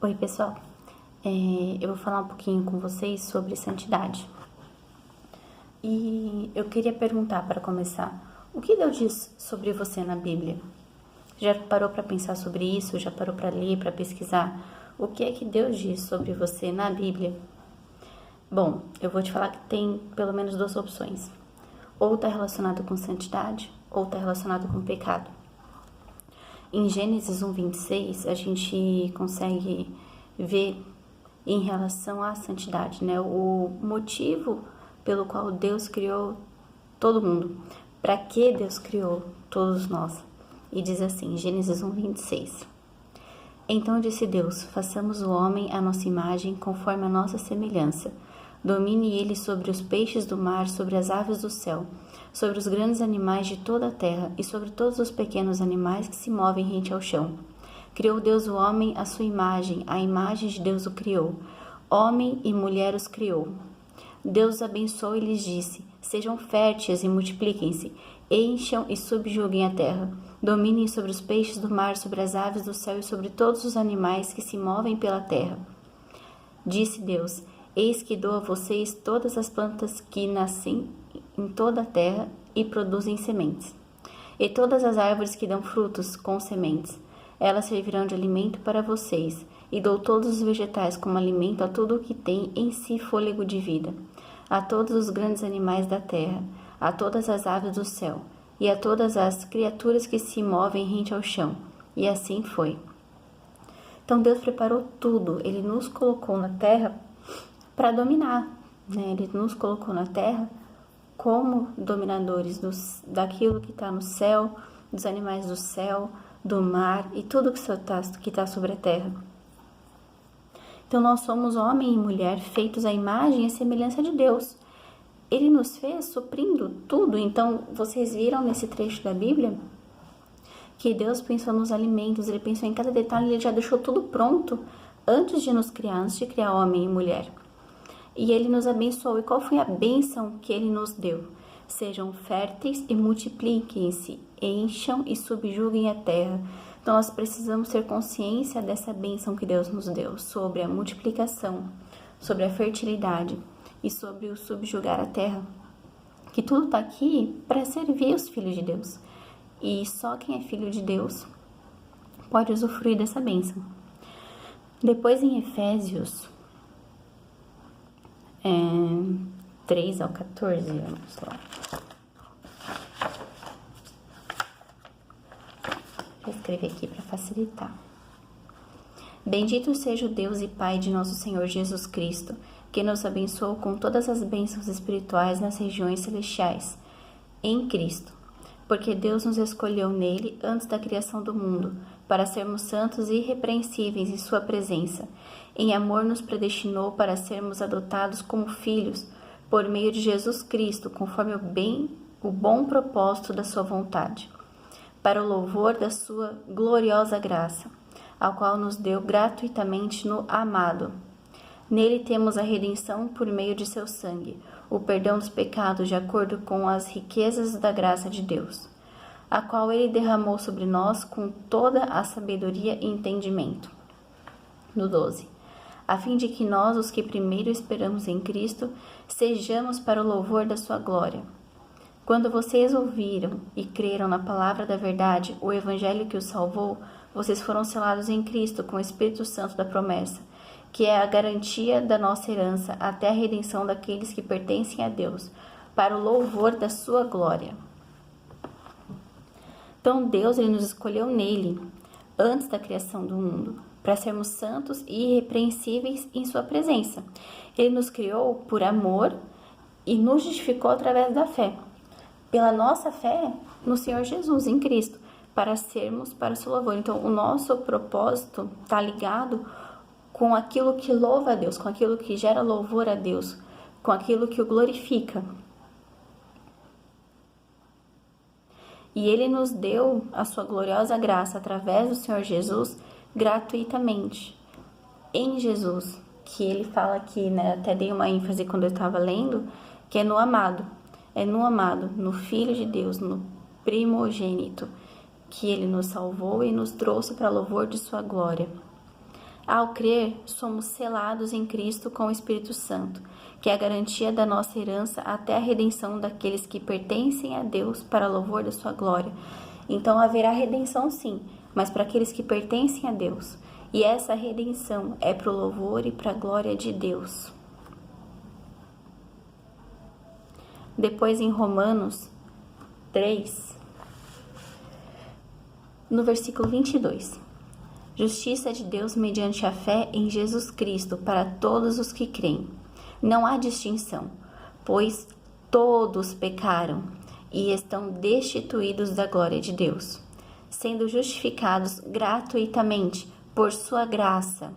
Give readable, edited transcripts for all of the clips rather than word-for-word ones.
Oi, pessoal. Eu vou falar um pouquinho com vocês sobre santidade. E eu queria perguntar, para começar, o que Deus diz sobre você na Bíblia? Já parou para pensar sobre isso? Já parou para ler, para pesquisar? O que é que Deus diz sobre você na Bíblia? Bom, eu vou te falar que tem pelo menos duas opções. Ou está relacionado com santidade, ou está relacionado com pecado. Em Gênesis 1:26, a gente consegue ver em relação à santidade, né? O motivo pelo qual Deus criou todo mundo. Para que Deus criou todos nós? E diz assim, Gênesis 1:26. Então disse Deus, façamos o homem à nossa imagem, conforme a nossa semelhança. Domine ele sobre os peixes do mar, sobre as aves do céu, sobre os grandes animais de toda a terra e sobre todos os pequenos animais que se movem rente ao chão. Criou Deus o homem à sua imagem, a imagem de Deus o criou. Homem e mulher os criou. Deus os abençoou e lhes disse, sejam férteis e multipliquem-se, encham e subjuguem a terra. Dominem sobre os peixes do mar, sobre as aves do céu e sobre todos os animais que se movem pela terra. Disse Deus, eis que dou a vocês todas as plantas que nascem em toda a terra e produzem sementes, e todas as árvores que dão frutos com sementes. Elas servirão de alimento para vocês, e dou todos os vegetais como alimento a tudo o que tem em si fôlego de vida, a todos os grandes animais da terra, a todas as aves do céu, e a todas as criaturas que se movem rente ao chão. E assim foi. Então Deus preparou tudo, Ele nos colocou na terra para dominar, né? Ele nos colocou na terra como dominadores daquilo que está no céu, dos animais do céu, do mar e tudo que está sobre a terra. Então nós somos homem e mulher feitos à imagem e semelhança de Deus. Ele nos fez suprindo tudo. Então vocês viram nesse trecho da Bíblia que Deus pensou nos alimentos, Ele pensou em cada detalhe, Ele já deixou tudo pronto antes de nos criar, antes de criar homem e mulher. E Ele nos abençoou. E qual foi a bênção que Ele nos deu? Sejam férteis e multipliquem-se, encham e subjuguem a terra. Então nós precisamos ter consciência dessa bênção que Deus nos deu, sobre a multiplicação, sobre a fertilidade e sobre o subjugar a terra. Que tudo está aqui para servir os filhos de Deus. E só quem é filho de Deus pode usufruir dessa bênção. Depois em Efésios 3 ao 14, vamos lá. Vou escrever aqui para facilitar. Bendito seja o Deus e Pai de nosso Senhor Jesus Cristo, que nos abençoou com todas as bênçãos espirituais nas regiões celestiais, em Cristo. Porque Deus nos escolheu nele antes da criação do mundo, para sermos santos e irrepreensíveis em sua presença. Em amor nos predestinou para sermos adotados como filhos, por meio de Jesus Cristo, conforme o bom propósito da sua vontade, para o louvor da sua gloriosa graça, ao qual nos deu gratuitamente no amado. Nele temos a redenção por meio de seu sangue, o perdão dos pecados de acordo com as riquezas da graça de Deus, a qual Ele derramou sobre nós com toda a sabedoria e entendimento. No 12. A fim de que nós, os que primeiro esperamos em Cristo, sejamos para o louvor da sua glória. Quando vocês ouviram e creram na palavra da verdade, o evangelho que os salvou, vocês foram selados em Cristo com o Espírito Santo da promessa, que é a garantia da nossa herança até a redenção daqueles que pertencem a Deus, para o louvor da sua glória. Então Deus, Ele nos escolheu nele, antes da criação do mundo, para sermos santos e irrepreensíveis em sua presença. Ele nos criou por amor e nos justificou através da fé, pela nossa fé no Senhor Jesus, em Cristo, para sermos para o seu louvor. Então o nosso propósito está ligado com aquilo que louva a Deus, com aquilo que gera louvor a Deus, com aquilo que o glorifica. E Ele nos deu a sua gloriosa graça através do Senhor Jesus gratuitamente. Em Jesus, que Ele fala aqui, né? Até dei uma ênfase quando eu estava lendo, que é no amado. É no amado, no Filho de Deus, no primogênito, que Ele nos salvou e nos trouxe para louvor de sua glória. Ao crer, somos selados em Cristo com o Espírito Santo, que é a garantia da nossa herança até a redenção daqueles que pertencem a Deus para louvor da sua glória. Então haverá redenção sim, mas para aqueles que pertencem a Deus. E essa redenção é para o louvor e para a glória de Deus. Depois em Romanos 3, no versículo 22. Justiça de Deus mediante a fé em Jesus Cristo para todos os que creem. Não há distinção, pois todos pecaram e estão destituídos da glória de Deus, sendo justificados gratuitamente por sua graça,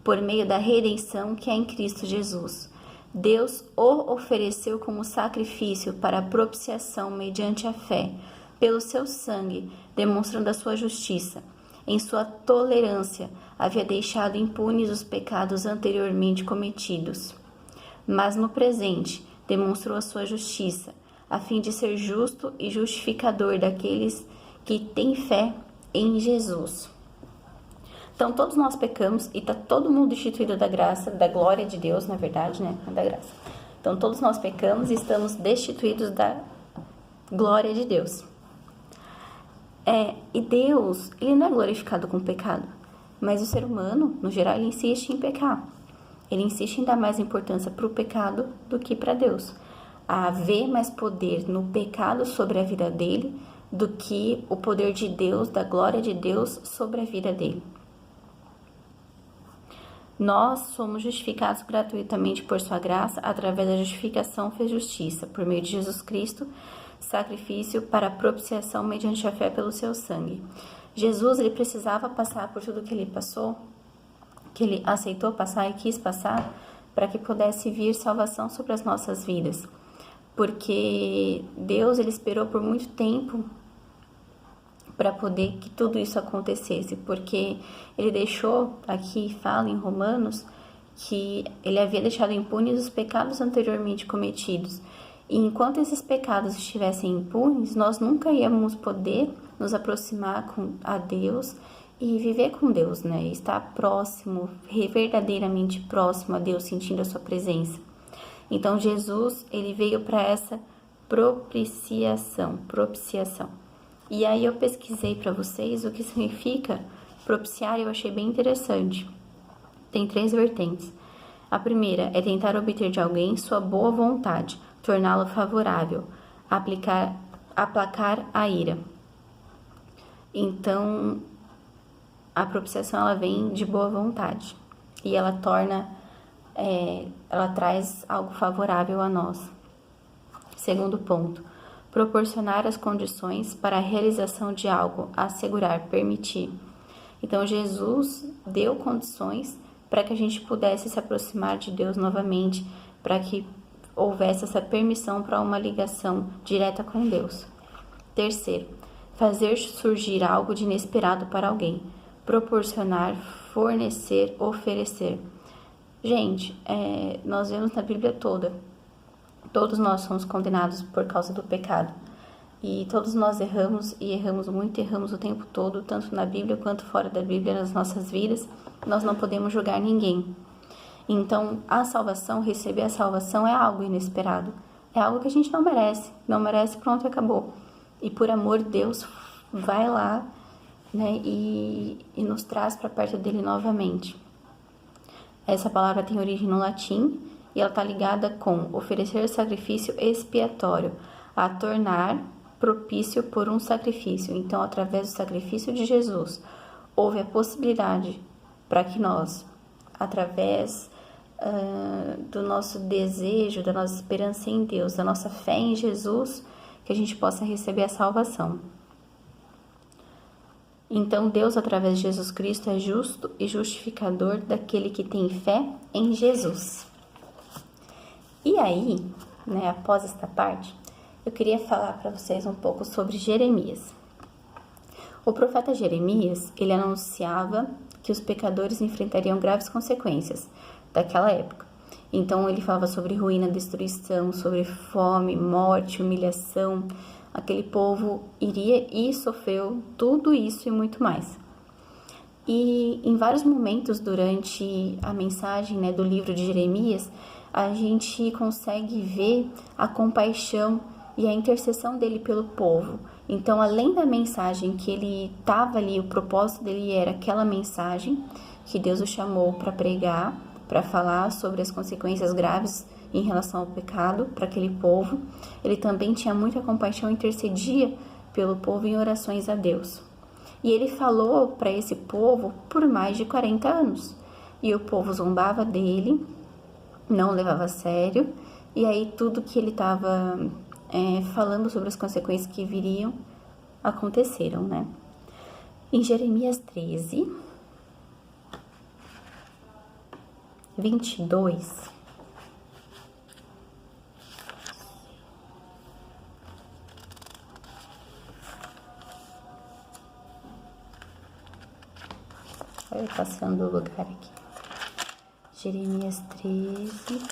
por meio da redenção que é em Cristo Jesus. Deus o ofereceu como sacrifício para a propiciação mediante a fé, pelo seu sangue, demonstrando a sua justiça. Em sua tolerância, havia deixado impunes os pecados anteriormente cometidos. Mas no presente, demonstrou a sua justiça, a fim de ser justo e justificador daqueles que têm fé em Jesus. Então, todos nós pecamos e está todo mundo destituído da graça, da glória de Deus, na verdade, né? Da graça. Então, todos nós pecamos e estamos destituídos da glória de Deus. E Deus, ele não é glorificado com o pecado, mas o ser humano, no geral, ele insiste em pecar. Ele insiste em dar mais importância para o pecado do que para Deus. Haver mais poder no pecado sobre a vida dele do que o poder de Deus, da glória de Deus sobre a vida dele. Nós somos justificados gratuitamente por sua graça, através da justificação fez justiça, por meio de Jesus Cristo, sacrifício para a propiciação mediante a fé pelo seu sangue. Jesus, ele precisava passar por tudo que ele passou, que ele aceitou passar e quis passar, para que pudesse vir salvação sobre as nossas vidas. Porque Deus, ele esperou por muito tempo para poder que tudo isso acontecesse, porque ele deixou, aqui fala em Romanos, que ele havia deixado impunes os pecados anteriormente cometidos. E enquanto esses pecados estivessem impunes, nós nunca íamos poder nos aproximar a Deus e viver com Deus, né? Estar próximo, verdadeiramente próximo a Deus, sentindo a sua presença. Então Jesus, ele veio para essa propiciação. E aí eu pesquisei para vocês o que significa propiciar e eu achei bem interessante. Tem 3 vertentes. A primeira é tentar obter de alguém sua boa vontade, torná-lo favorável, aplacar a ira. Então, a propiciação ela vem de boa vontade e ela traz algo favorável a nós. Segundo ponto, proporcionar as condições para a realização de algo, assegurar, permitir. Então, Jesus deu condições para que a gente pudesse se aproximar de Deus novamente, para que houvesse essa permissão para uma ligação direta com Deus. Terceiro, fazer surgir algo de inesperado para alguém, proporcionar, fornecer, oferecer. Gente, nós vemos na Bíblia todos nós somos condenados por causa do pecado. E todos nós erramos, e erramos muito, erramos o tempo todo, tanto na Bíblia quanto fora da Bíblia, nas nossas vidas. Nós não podemos julgar ninguém. Então, a salvação, receber a salvação é algo inesperado. É algo que a gente não merece, pronto, acabou. E por amor, Deus vai lá, né, e nos traz para perto dele novamente. Essa palavra tem origem no latim e ela está ligada com oferecer sacrifício expiatório, a tornar propício por um sacrifício. Então, através do sacrifício de Jesus, houve a possibilidade para que nós, através do nosso desejo, da nossa esperança em Deus, da nossa fé em Jesus, que a gente possa receber a salvação. Então, Deus, através de Jesus Cristo, é justo e justificador daquele que tem fé em Jesus. E aí, né, após esta parte, eu queria falar para vocês um pouco sobre Jeremias. O profeta Jeremias, ele anunciava que os pecadores enfrentariam graves consequências daquela época. Então, ele falava sobre ruína, destruição, sobre fome, morte, humilhação. Aquele povo iria e sofreu tudo isso e muito mais. E em vários momentos durante a mensagem, né, do livro de Jeremias, a gente consegue ver a compaixão e a intercessão dele pelo povo. Então, além da mensagem que ele estava ali, o propósito dele era aquela mensagem que Deus o chamou para pregar, para falar sobre as consequências graves em relação ao pecado para aquele povo. Ele também tinha muita compaixão e intercedia pelo povo em orações a Deus. E ele falou para esse povo por mais de 40 anos. E o povo zombava dele, não levava a sério. E aí tudo que ele estava falando sobre as consequências que viriam aconteceram, né? Em Jeremias 13, 22... Olha, passando o lugar aqui. Jeremias 13,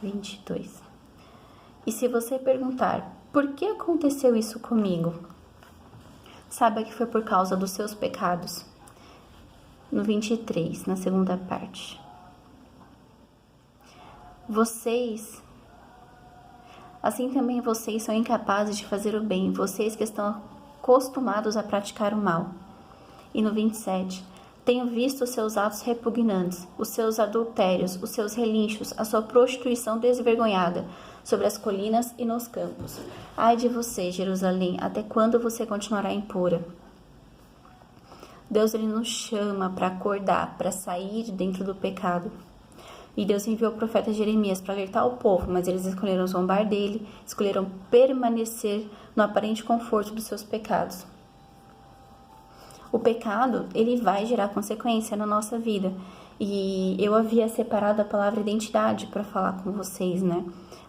22. E se você perguntar, por que aconteceu isso comigo? Saiba que foi por causa dos seus pecados. No 23, na segunda parte. Assim também vocês são incapazes de fazer o bem, vocês que estão acostumados a praticar o mal. E no 27, tenho visto os seus atos repugnantes, os seus adultérios, os seus relinchos, a sua prostituição desvergonhada sobre as colinas e nos campos. Ai de você, Jerusalém, até quando você continuará impura? Deus ele nos chama para acordar, para sair de dentro do pecado. E Deus enviou o profeta Jeremias para alertar o povo, mas eles escolheram zombar dele, escolheram permanecer no aparente conforto dos seus pecados. O pecado, ele vai gerar consequência na nossa vida. E eu havia separado a palavra identidade para falar com vocês, né?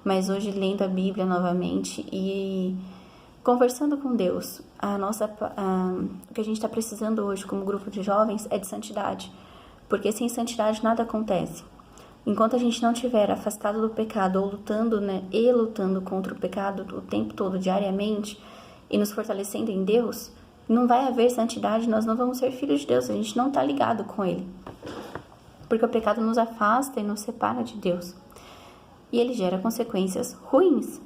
Mas hoje, lendo a Bíblia novamente e conversando com Deus, o que a gente está precisando hoje como grupo de jovens é de santidade. Porque sem santidade nada acontece. Enquanto a gente não estiver afastado do pecado ou lutando, né? E lutando contra o pecado o tempo todo, diariamente, e nos fortalecendo em Deus, não vai haver santidade, nós não vamos ser filhos de Deus, a gente não está ligado com Ele. Porque o pecado nos afasta e nos separa de Deus. E ele gera consequências ruins.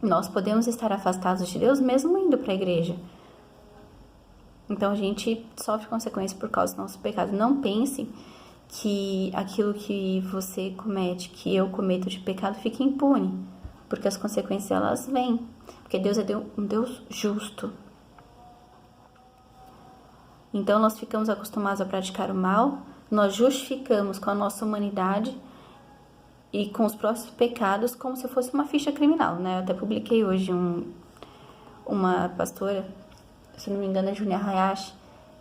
Nós podemos estar afastados de Deus mesmo indo para a igreja. Então a gente sofre consequências por causa do nosso pecado. Não pense que aquilo que você comete, que eu cometo de pecado, fica impune. Porque as consequências elas vêm. Porque Deus é um Deus justo. Então nós ficamos acostumados a praticar o mal, nós justificamos com a nossa humanidade e com os próprios pecados como se fosse uma ficha criminal, né? Eu até publiquei hoje uma pastora, se não me engano é Júnia Hayashi,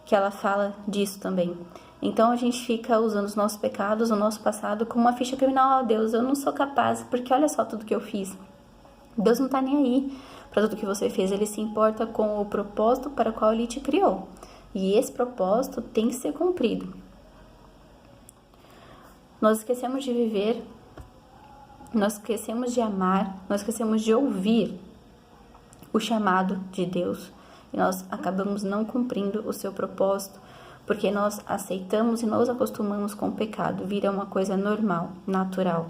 que ela fala disso também. Então a gente fica usando os nossos pecados, o nosso passado como uma ficha criminal. Deus, eu não sou capaz, porque olha só tudo que eu fiz. Deus não tá nem aí para tudo que você fez, ele se importa com o propósito para o qual ele te criou. E esse propósito tem que ser cumprido. Nós esquecemos de viver, nós esquecemos de amar, nós esquecemos de ouvir o chamado de Deus. E nós acabamos não cumprindo o seu propósito, porque nós aceitamos e nos acostumamos com o pecado, vira uma coisa normal, natural.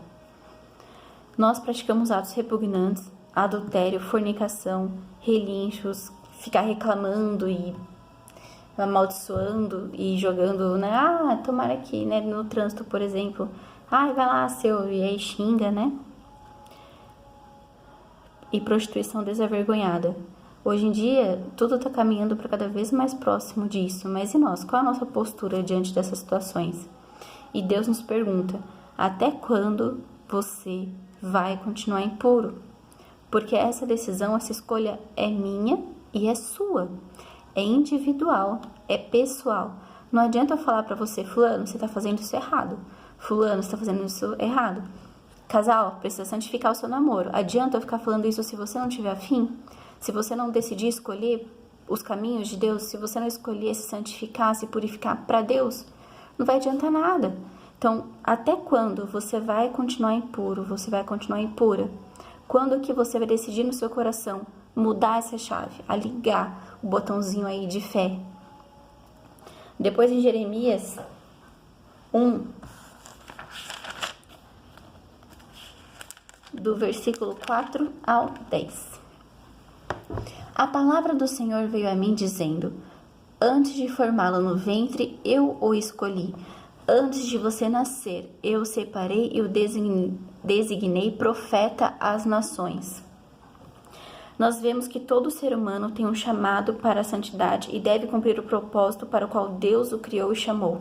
Nós praticamos atos repugnantes, adultério, fornicação, relinchos, ficar reclamando e amaldiçoando e jogando, né? Tomara que, né? No trânsito, por exemplo, vai lá, seu, e aí xinga, né? E prostituição desavergonhada. Hoje em dia, tudo está caminhando para cada vez mais próximo disso, mas e nós? Qual é a nossa postura diante dessas situações? E Deus nos pergunta, até quando você vai continuar impuro? Porque essa decisão, essa escolha é minha e é sua. É individual, é pessoal. Não adianta eu falar para você, fulano, você está fazendo isso errado. Fulano, você está fazendo isso errado. Casal, precisa santificar o seu namoro. Adianta eu ficar falando isso se você não tiver afim? Se você não decidir escolher os caminhos de Deus, se você não escolher se santificar, se purificar para Deus, não vai adiantar nada. Então, até quando você vai continuar impuro, você vai continuar impura? Quando que você vai decidir no seu coração mudar essa chave, a ligar o botãozinho aí de fé. Depois em Jeremias 1, do versículo 4 ao 10. A palavra do Senhor veio a mim dizendo: antes de formá-lo no ventre, eu o escolhi. Antes de você nascer, eu o separei e o designei profeta às nações. Nós vemos que todo ser humano tem um chamado para a santidade e deve cumprir o propósito para o qual Deus o criou e chamou.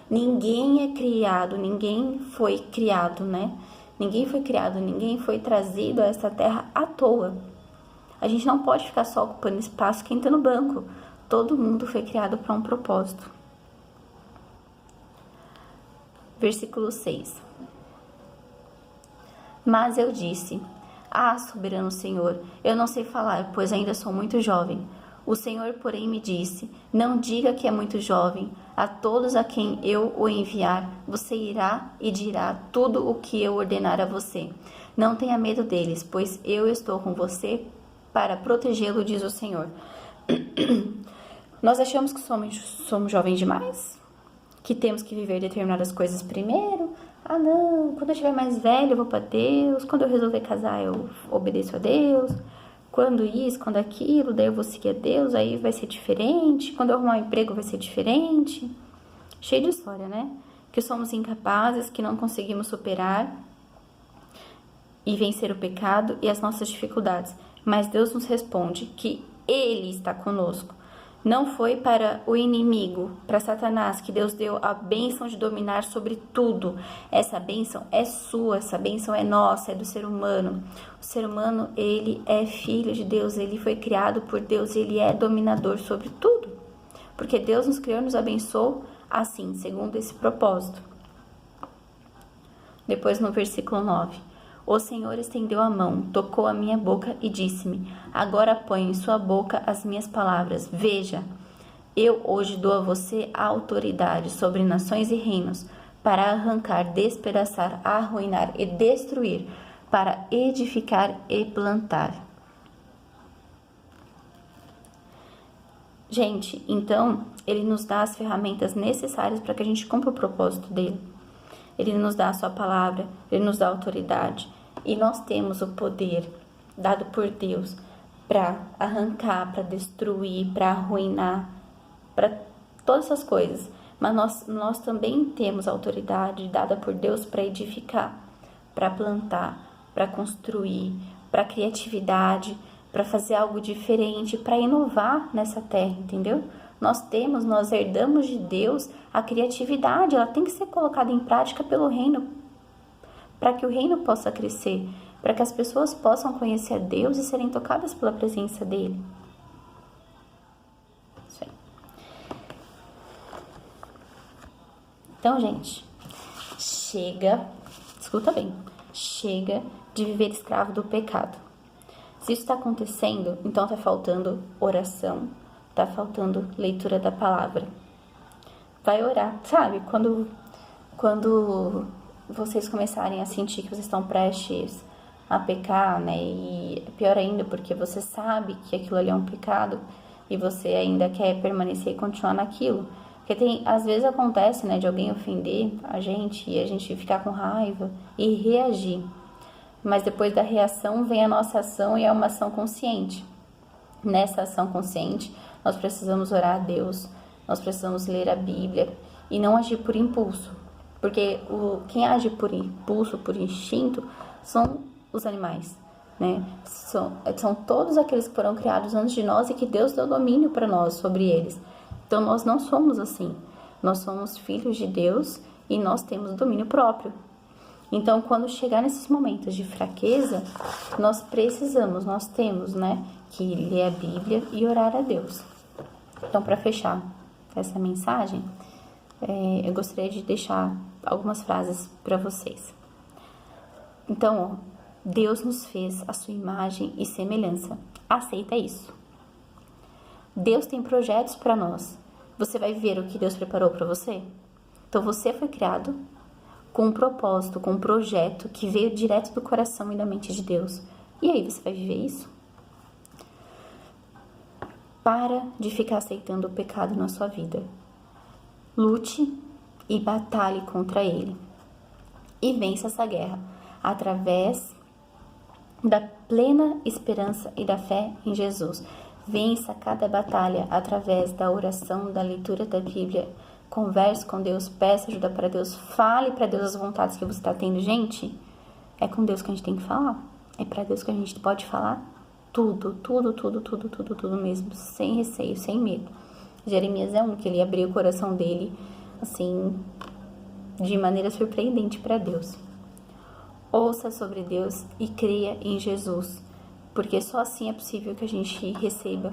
Ninguém é criado, ninguém foi criado, né? Ninguém foi criado, ninguém foi trazido a esta terra à toa. A gente não pode ficar só ocupando espaço quem está no banco. Todo mundo foi criado para um propósito. Versículo 6. Mas eu disse: ah, soberano Senhor, eu não sei falar, pois ainda sou muito jovem. O Senhor, porém, me disse: não diga que é muito jovem. A todos a quem eu o enviar, você irá e dirá tudo o que eu ordenar a você. Não tenha medo deles, pois eu estou com você para protegê-lo, diz o Senhor. Nós achamos que somos jovens demais? Que temos que viver determinadas coisas primeiro? Ah, não, quando eu estiver mais velho eu vou para Deus, quando eu resolver casar eu obedeço a Deus, quando isso, quando aquilo, daí eu vou seguir a Deus, aí vai ser diferente, quando eu arrumar um emprego vai ser diferente. Cheio de história, né? Que somos incapazes, que não conseguimos superar e vencer o pecado e as nossas dificuldades. Mas Deus nos responde que Ele está conosco. Não foi para o inimigo, para Satanás, que Deus deu a bênção de dominar sobre tudo. Essa bênção é sua, essa bênção é nossa, é do ser humano. O ser humano, ele é filho de Deus, ele foi criado por Deus, ele é dominador sobre tudo. Porque Deus nos criou e nos abençoou assim, segundo esse propósito. Depois no versículo 9. O Senhor estendeu a mão, tocou a minha boca e disse-me: agora ponho em sua boca as minhas palavras. Veja, eu hoje dou a você a autoridade sobre nações e reinos, para arrancar, despedaçar, arruinar e destruir, para edificar e plantar. Gente, então, Ele nos dá as ferramentas necessárias para que a gente cumpra o propósito dele. Ele nos dá a sua palavra, Ele nos dá a autoridade. E nós temos o poder dado por Deus para arrancar, para destruir, para arruinar, para todas essas coisas. Mas nós também temos a autoridade dada por Deus para edificar, para plantar, para construir, para criatividade, para fazer algo diferente, para inovar nessa terra, entendeu? Nós herdamos de Deus a criatividade, ela tem que ser colocada em prática pelo reino, para que o reino possa crescer, para que as pessoas possam conhecer a Deus e serem tocadas pela presença dele. Isso aí. Então, gente, escuta bem, chega de viver escravo do pecado. Se isso está acontecendo, então está faltando oração, está faltando leitura da palavra. Vai orar, sabe? Quando vocês começarem a sentir que vocês estão prestes a pecar, né? E pior ainda, porque você sabe que aquilo ali é um pecado e você ainda quer permanecer e continuar naquilo. Porque às vezes acontece, né, de alguém ofender a gente e a gente ficar com raiva e reagir. Mas depois da reação vem a nossa ação e é uma ação consciente. Nessa ação consciente, nós precisamos orar a Deus, nós precisamos ler a Bíblia e não agir por impulso. Porque quem age por impulso, por instinto, são os animais, né? São todos aqueles que foram criados antes de nós e que Deus deu domínio para nós sobre eles. Então, nós não somos assim. Nós somos filhos de Deus e nós temos domínio próprio. Então, quando chegar nesses momentos de fraqueza, nós temos, né, que ler a Bíblia e orar a Deus. Então, para fechar essa mensagem, eu gostaria de deixar algumas frases para vocês. Então, Deus nos fez a sua imagem e semelhança. Aceita isso. Deus tem projetos para nós. Você vai viver o que Deus preparou para você? Então, você foi criado com um propósito, com um projeto que veio direto do coração e da mente de Deus. E aí, você vai viver isso? Para de ficar aceitando o pecado na sua vida. Lute e batalhe contra ele. E vença essa guerra através da plena esperança e da fé em Jesus. Vença cada batalha através da oração, da leitura da Bíblia. Converse com Deus, peça ajuda para Deus, fale para Deus as vontades que você está tendo. Gente, é com Deus que a gente tem que falar. É para Deus que a gente pode falar tudo mesmo, sem receio, sem medo. Jeremias é um que ele abriu o coração dele, assim, de maneira surpreendente para Deus. Ouça sobre Deus e creia em Jesus, porque só assim é possível que a gente receba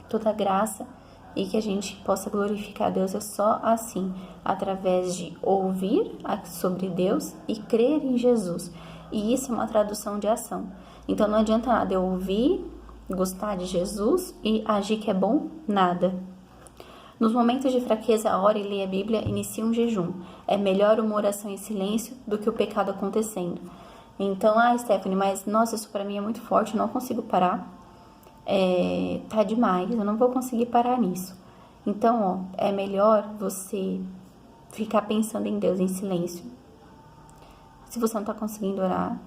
toda a graça e que a gente possa glorificar a Deus. É só assim, através de ouvir sobre Deus e crer em Jesus. E isso é uma tradução de ação. Então não adianta nada eu ouvir, gostar de Jesus e agir que é bom, nada. Nos momentos de fraqueza, ore e leia a Bíblia, inicie um jejum. É melhor uma oração em silêncio do que o pecado acontecendo. Então, Stephanie, mas nossa, isso para mim é muito forte, eu não consigo parar. Tá demais, eu não vou conseguir parar nisso. Então, é melhor você ficar pensando em Deus em silêncio. Se você não tá conseguindo orar,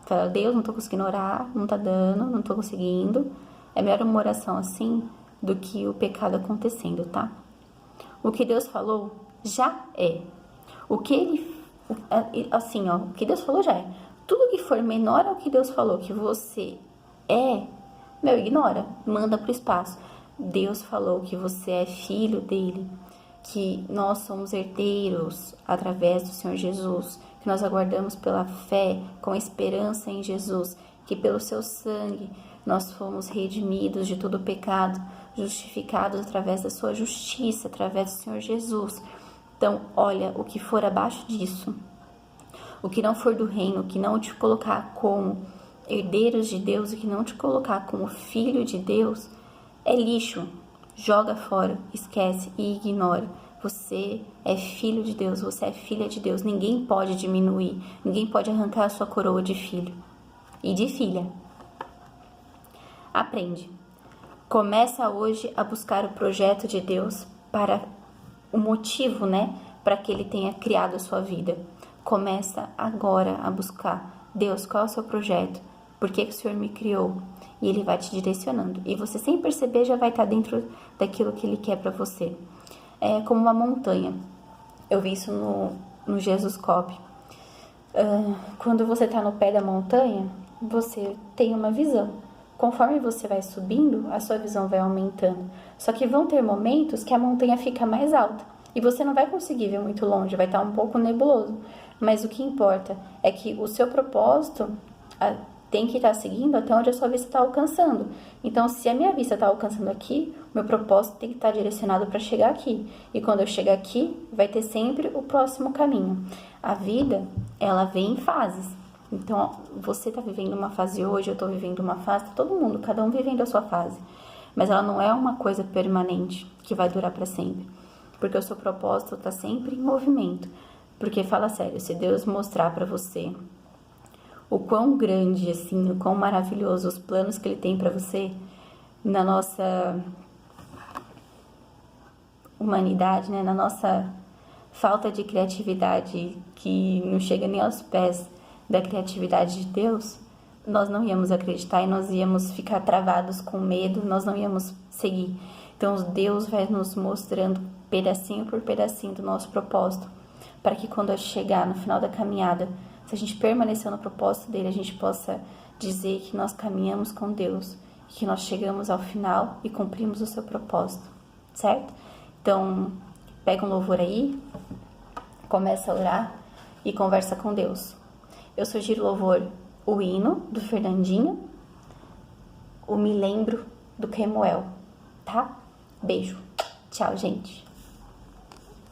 fala, Deus, não tô conseguindo orar, não tá dando, não tô conseguindo. É melhor uma oração assim do que o pecado acontecendo, tá? O que Deus falou já é. O que Deus falou já é. Tudo que for menor ao que Deus falou que você é, ignora, manda pro espaço. Deus falou que você é filho dele, que nós somos herdeiros através do Senhor Jesus, que nós aguardamos pela fé, com esperança em Jesus, que pelo seu sangue nós fomos redimidos de todo o pecado, justificados através da sua justiça, através do Senhor Jesus. Então, olha, o que for abaixo disso, o que não for do reino, o que não te colocar como herdeiros de Deus, o que não te colocar como filho de Deus, é lixo. Joga fora, esquece e ignora. Você é filho de Deus, você é filha de Deus. Ninguém pode diminuir, ninguém pode arrancar a sua coroa de filho e de filha. Aprende. Começa hoje a buscar o projeto de Deus para o motivo, para que Ele tenha criado a sua vida. Começa agora a buscar. Deus, qual é o seu projeto? Por que o Senhor me criou? E Ele vai te direcionando. E você, sem perceber, já vai estar dentro daquilo que Ele quer para você. É como uma montanha. Eu vi isso no Jesuscope. Quando você está no pé da montanha, você tem uma visão. Conforme você vai subindo, a sua visão vai aumentando. Só que vão ter momentos que a montanha fica mais alta. E você não vai conseguir ver muito longe, vai estar um pouco nebuloso. Mas o que importa é que o seu propósito tem que estar seguindo até onde a sua vista está alcançando. Então, se a minha vista está alcançando aqui, o meu propósito tem que estar direcionado para chegar aqui. E quando eu chegar aqui, vai ter sempre o próximo caminho. A vida, ela vem em fases. Então, você está vivendo uma fase hoje, eu estou vivendo uma fase, todo mundo, cada um vivendo a sua fase. Mas ela não é uma coisa permanente, que vai durar para sempre. Porque o seu propósito está sempre em movimento. Porque, fala sério, se Deus mostrar para você o quão grande, assim, o quão maravilhoso os planos que Ele tem para você, na nossa humanidade, na nossa falta de criatividade, que não chega nem aos pés da criatividade de Deus, nós não íamos acreditar e nós íamos ficar travados com medo, nós não íamos seguir. Então, Deus vai nos mostrando pedacinho por pedacinho do nosso propósito, para que quando chegar no final da caminhada, se a gente permanecer no propósito dele, a gente possa dizer que nós caminhamos com Deus, que nós chegamos ao final e cumprimos o seu propósito, certo? Então, pega um louvor aí, começa a orar e conversa com Deus. Eu sugiro o louvor O Hino, do Fernandinho, o Me Lembro, do Kemuel, tá? Beijo. Tchau, gente.